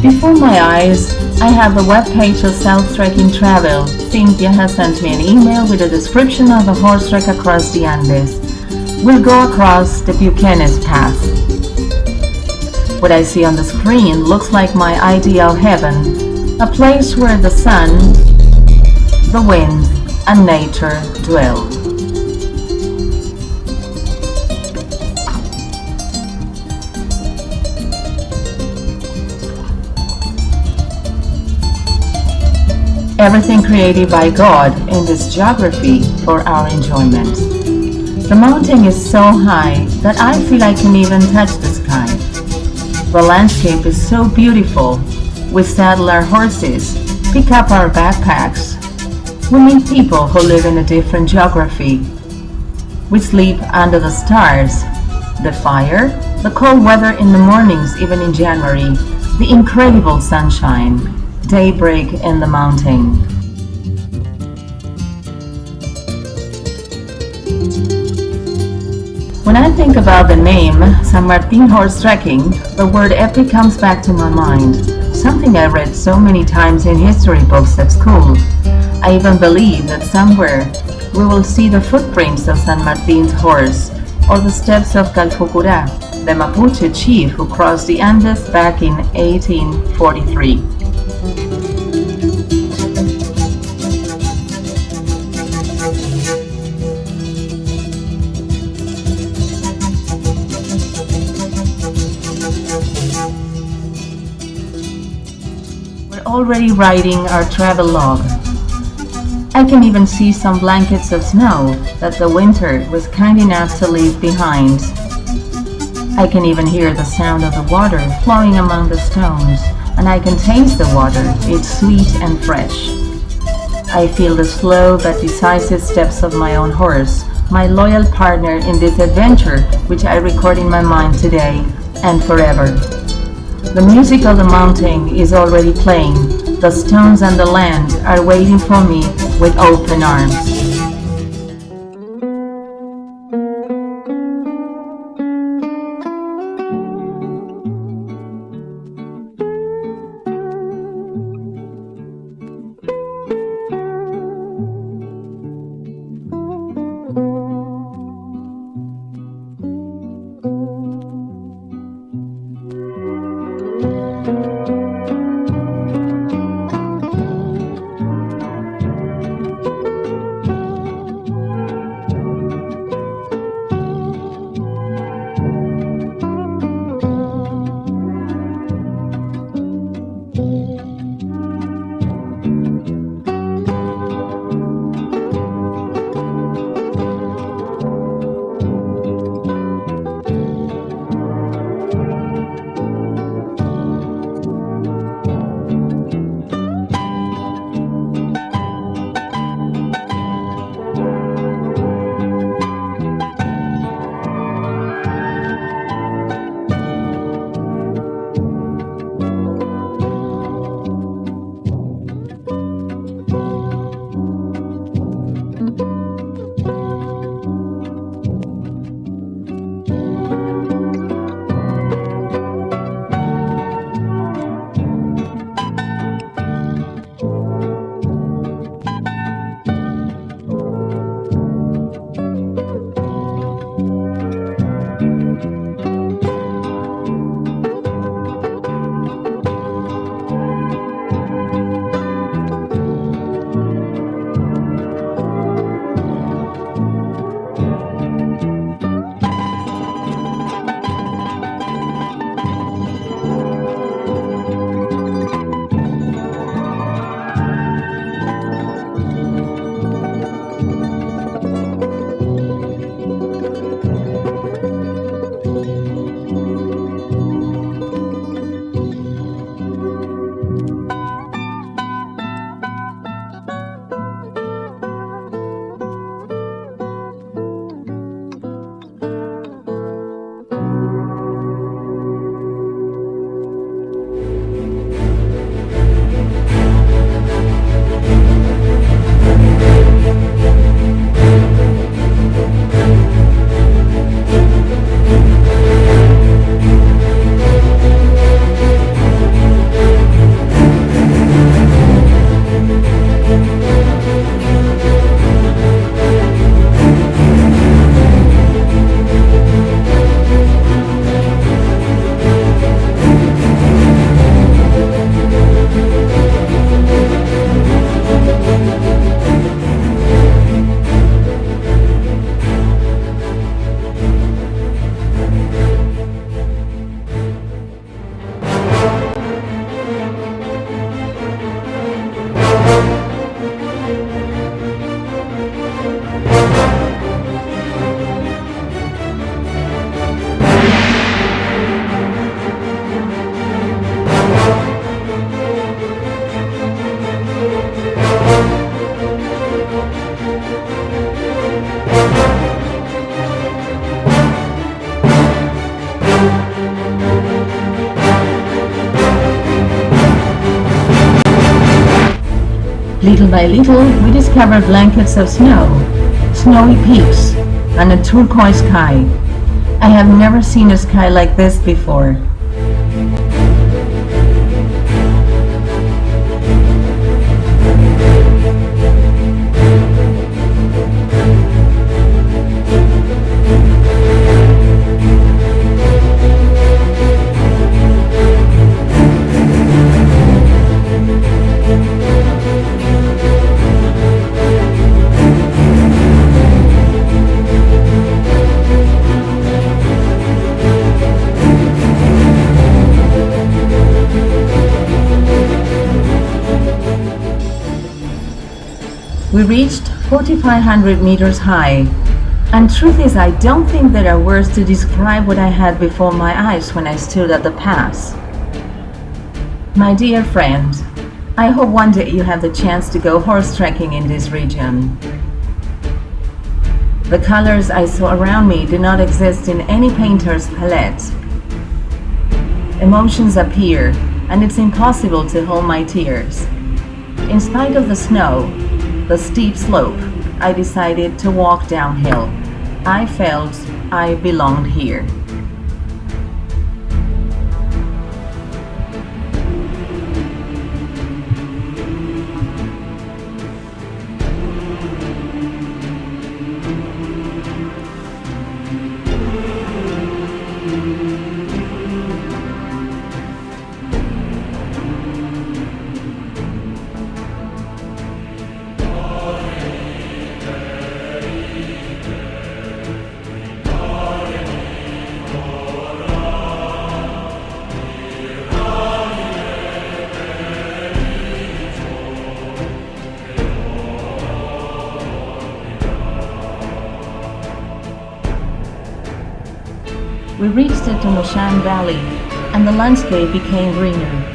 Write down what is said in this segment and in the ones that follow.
Before my eyes, I have the webpage of Self-Trekking Travel. Cynthia has sent me an email with a description of a horse trek across the Andes. We'll go across the Piuquenes Pass. What I see on the screen looks like my ideal heaven, a place where the sun, the wind, and nature dwell. Everything created by God in this geography for our enjoyment. The mountain is so high that I feel I can even touch the sky. The landscape is so beautiful. We saddle our horses, pick up our backpacks. We meet people who live in a different geography. We sleep under the stars, the fire, the cold weather in the mornings even in January, the incredible sunshine, daybreak in the mountain. When I think about the name San Martin Horse Trekking, the word epic comes back to my mind, something I read so many times in history books at school. I even believe that somewhere we will see the footprints of San Martin's horse or the steps of Calfucurá, the Mapuche chief who crossed the Andes back in 1843. Already writing our travel log. I can even see some blankets of snow that the winter was kind enough to leave behind. I can even hear the sound of the water flowing among the stones, and I can taste the water. It's sweet and fresh. I feel the slow but decisive steps of my own horse, my loyal partner in this adventure which I record in my mind today and forever. The music of the mountain is already playing. The stones and the land are waiting for me with open arms. by little, we discovered blankets of snow, snowy peaks, and a turquoise sky. I have never seen a sky like this before. We reached 4,500 meters high, and truth is I don't think there are words to describe what I had before my eyes when I stood at the pass. My dear friend, I hope one day you have the chance to go horse trekking in this region. The colors I saw around me do not exist in any painter's palette. Emotions appear, and it's impossible to hold my tears. In spite of the snow, the steep slope, I decided to walk downhill. I felt I belonged here. We reached the Tunushan Valley, and the landscape became greener.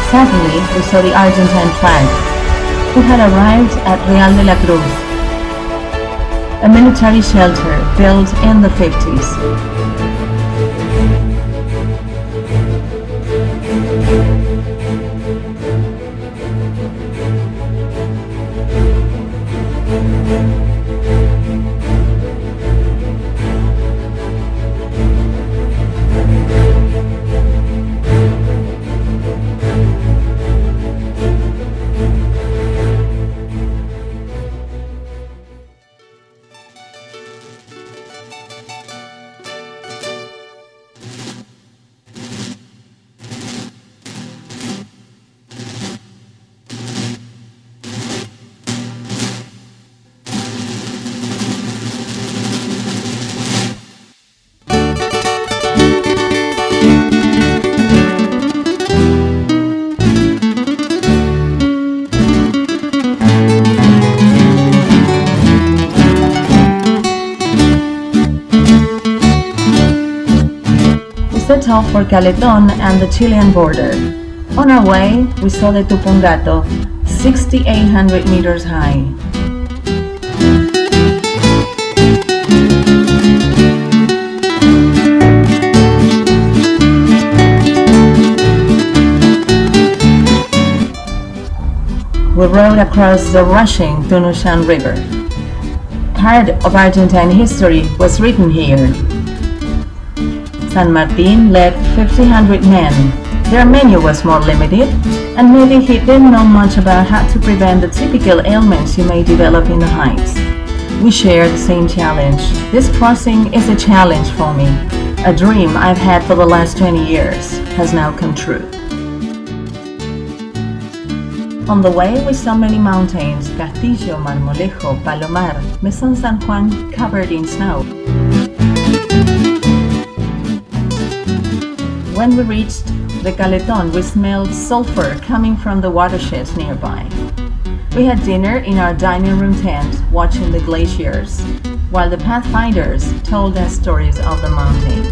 Suddenly, we saw the Argentine flag. We had arrived at Real de la Cruz, a military shelter built in the 50s. Set off for Caleton and the Chilean border. On our way, we saw the Tupungato, 6,800 meters high. We rode across the rushing Tunushan River. Part of Argentine history was written here. San Martin led 1,500 men. Their menu was more limited, and maybe he didn't know much about how to prevent the typical ailments you may develop in the heights. We share the same challenge. This crossing is a challenge for me, a dream I've had for the last 20 years. has now come true. On the way, we saw many mountains: Castillo, Marmolejo, Palomar, Mesón San Juan, covered in snow. When we reached the Caleton, we smelled sulfur coming from the watersheds nearby. We had dinner in our dining room tent, watching the glaciers, while the pathfinders told us stories of the mountain.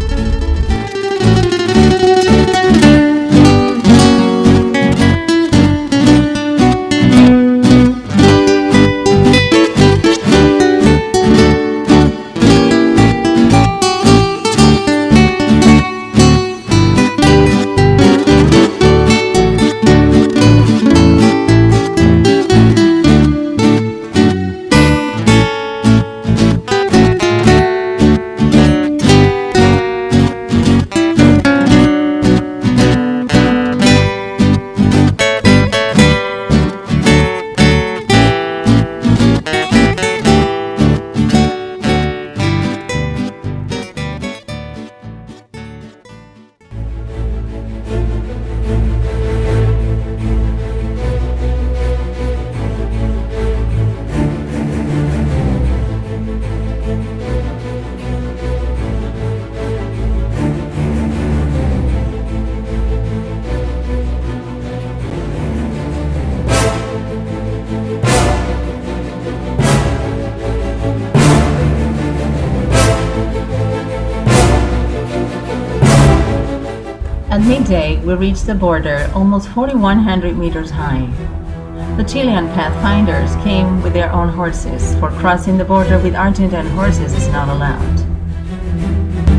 At midday, we reached the border, almost 4,100 meters high. The Chilean pathfinders came with their own horses, for crossing the border with Argentine horses is not allowed.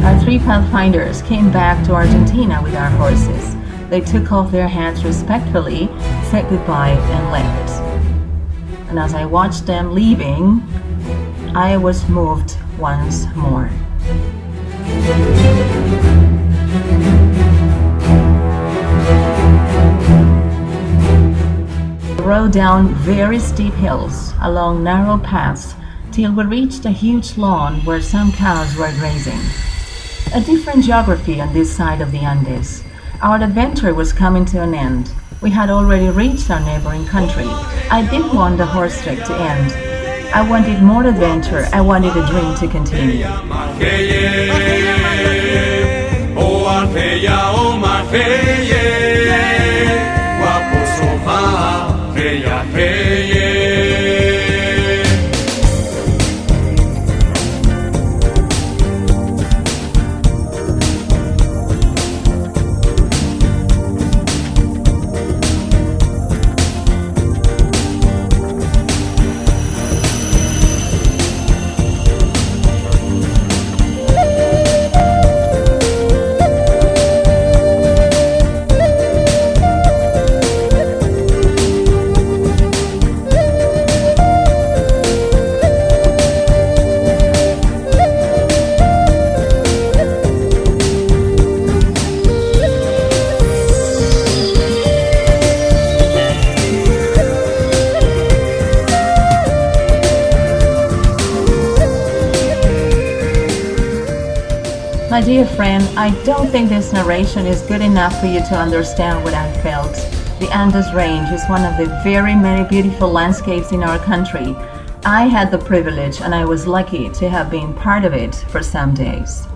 Our 3 pathfinders came back to Argentina with our horses. They took off their hats respectfully, said goodbye, and left. And as I watched them leaving, I was moved once more. We rode down very steep hills, along narrow paths, till we reached a huge lawn where some cows were grazing. A different geography on this side of the Andes. Our adventure was coming to an end. We had already reached our neighboring country. I didn't want the horse trek to end. I wanted more adventure. I wanted the dream to continue. My dear friend, I don't think this narration is good enough for you to understand what I felt. The Andes Range is one of the very many beautiful landscapes in our country. I had the privilege and I was lucky to have been part of it for some days.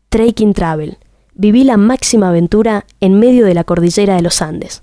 Trekking Travel. Viví la máxima aventura en medio de la cordillera de los Andes.